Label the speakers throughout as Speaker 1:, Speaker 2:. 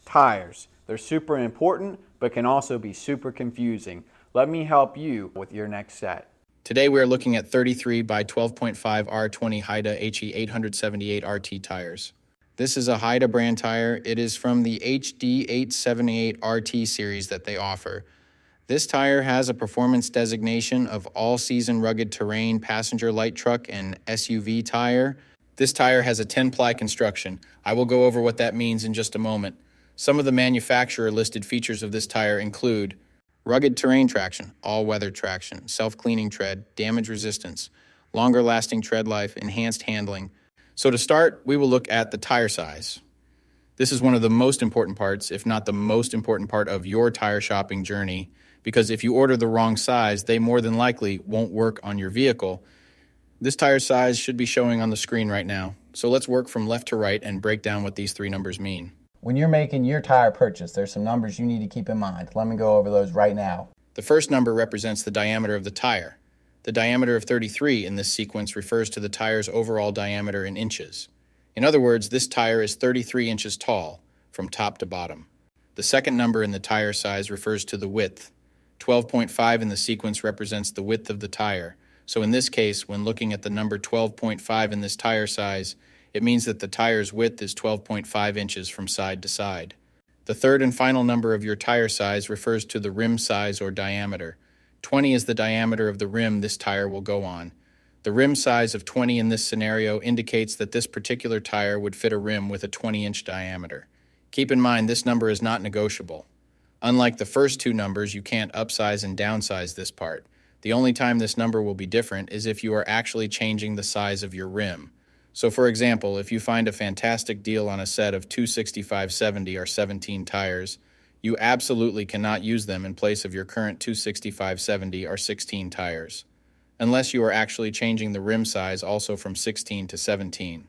Speaker 1: Tires. They're super important, but can also be super confusing. Let me help you with your next set.
Speaker 2: Today we are looking at 33 by 12.5 R20 Haida HD878 RT tires. This is a Haida brand tire. It is from the HD878 RT series that they offer. This tire has a performance designation of all-season rugged terrain passenger light truck and SUV tire. This tire has a 10-ply construction. I will go over what that means in just a moment. Some of the manufacturer-listed features of this tire include rugged terrain traction, all-weather traction, self-cleaning tread, damage resistance, longer-lasting tread life, enhanced handling. So to start, we will look at the tire size. This is one of the most important parts, if not the most important part of your tire shopping journey, because if you order the wrong size, they more than likely won't work on your vehicle. This tire size should be showing on the screen right now. So let's work from left to right and break down what these three numbers mean.
Speaker 1: When you're making your tire purchase, there's some numbers you need to keep in mind. Let me go over those right now.
Speaker 2: The first number represents the diameter of the tire. The diameter of 33 in this sequence refers to the tire's overall diameter in inches. In other words, this tire is 33 inches tall, from top to bottom. The second number in the tire size refers to the width. 12.5 in the sequence represents the width of the tire. So in this case, when looking at the number 12.5 in this tire size, it means that the tire's width is 12.5 inches from side to side. The third and final number of your tire size refers to the rim size or diameter. 20 is the diameter of the rim this tire will go on. The rim size of 20 in this scenario indicates that this particular tire would fit a rim with a 20-inch diameter. Keep in mind, this number is not negotiable. Unlike the first two numbers, you can't upsize and downsize this part. The only time this number will be different is if you are actually changing the size of your rim. So for example, if you find a fantastic deal on a set of 265/70 or 17 tires, you absolutely cannot use them in place of your current 265/70 or 16 tires, unless you are actually changing the rim size also from 16 to 17.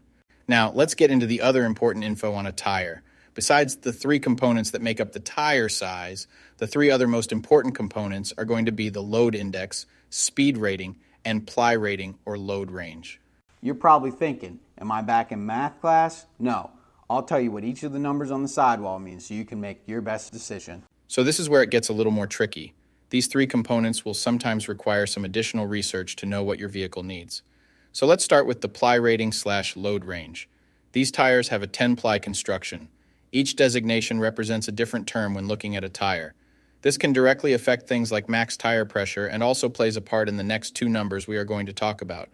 Speaker 2: Now, let's get into the other important info on a tire. Besides the three components that make up the tire size, the three other most important components are going to be the load index, speed rating, and ply rating or load range.
Speaker 1: You're probably thinking, am I back in math class? No. I'll tell you what each of the numbers on the sidewall means so you can make your best decision.
Speaker 2: So this is where it gets a little more tricky. These three components will sometimes require some additional research to know what your vehicle needs. So let's start with the ply rating / load range. These tires have a 10-ply construction. Each designation represents a different term when looking at a tire. This can directly affect things like max tire pressure and also plays a part in the next two numbers we are going to talk about.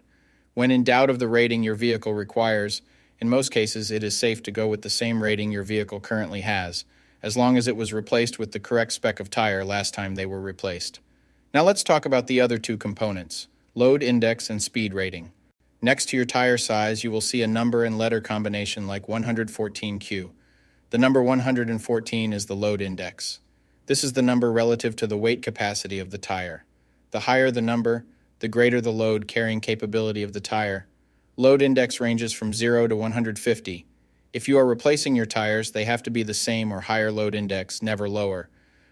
Speaker 2: When in doubt of the rating your vehicle requires, in most cases it is safe to go with the same rating your vehicle currently has, as long as it was replaced with the correct spec of tire last time they were replaced. Now let's talk about the other two components, load index and speed rating. Next to your tire size, you will see a number and letter combination like 114Q. The number 114 is the load index. This is the number relative to the weight capacity of the tire. The higher the number, the greater the load carrying capability of the tire. Load index ranges from 0 to 150. If you are replacing your tires, they have to be the same or higher load index, never lower.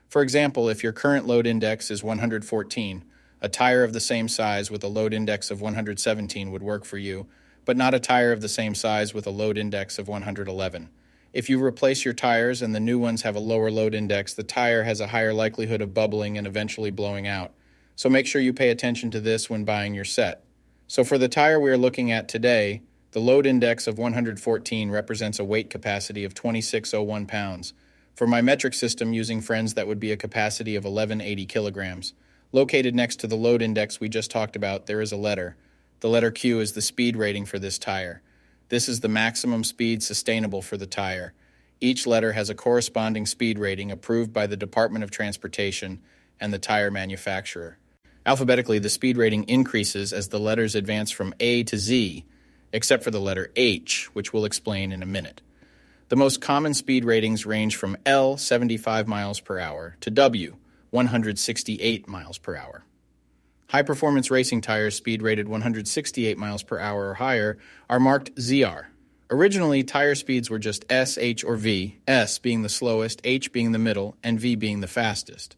Speaker 2: For example, if your current load index is 114, a tire of the same size with a load index of 117 would work for you, but not a tire of the same size with a load index of 111. If you replace your tires and the new ones have a lower load index, the tire has a higher likelihood of bubbling and eventually blowing out. So make sure you pay attention to this when buying your set. So for the tire we are looking at today, the load index of 114 represents a weight capacity of 2601 pounds. For my metric system using friends, that would be a capacity of 1180 kilograms. Located next to the load index we just talked about, there is a letter. The letter Q is the speed rating for this tire. This is the maximum speed sustainable for the tire. Each letter has a corresponding speed rating approved by the Department of Transportation and the tire manufacturer. Alphabetically, the speed rating increases as the letters advance from A to Z, except for the letter H, which we'll explain in a minute. The most common speed ratings range from L, 75 miles per hour, to W, 168 miles per hour. High-performance racing tires speed rated 168 miles per hour or higher are marked ZR. Originally, tire speeds were just S, H, or V, S being the slowest, H being the middle, and V being the fastest.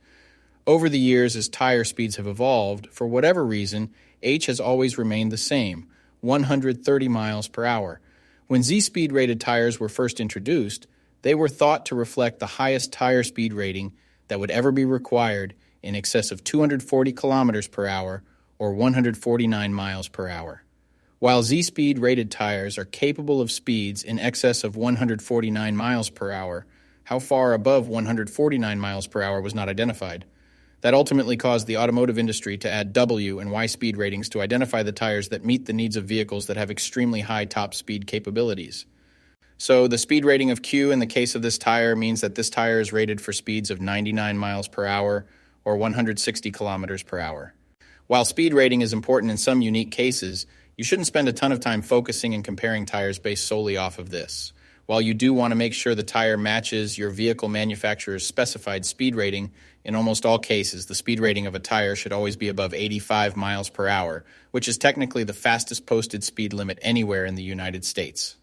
Speaker 2: Over the years, as tire speeds have evolved, for whatever reason, H has always remained the same, 130 miles per hour. When Z-speed rated tires were first introduced, They were thought to reflect the highest tire speed rating that would ever be required in excess of 240 kilometers per hour or 149 miles per hour. While Z-Speed rated tires are capable of speeds in excess of 149 miles per hour, how far above 149 miles per hour was not identified. That ultimately caused the automotive industry to add W and Y speed ratings to identify the tires that meet the needs of vehicles that have extremely high top speed capabilities. So the speed rating of Q in the case of this tire means that this tire is rated for speeds of 99 miles per hour or 160 kilometers per hour. While speed rating is important in some unique cases, you shouldn't spend a ton of time focusing and comparing tires based solely off of this. While you do want to make sure the tire matches your vehicle manufacturer's specified speed rating, in almost all cases, the speed rating of a tire should always be above 85 miles per hour, which is technically the fastest posted speed limit anywhere in the United States.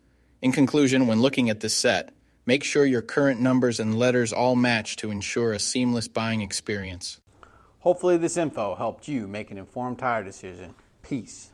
Speaker 2: In conclusion, when looking at this set, make sure your current numbers and letters all match to ensure a seamless buying experience.
Speaker 1: Hopefully this info helped you make an informed tire decision. Peace.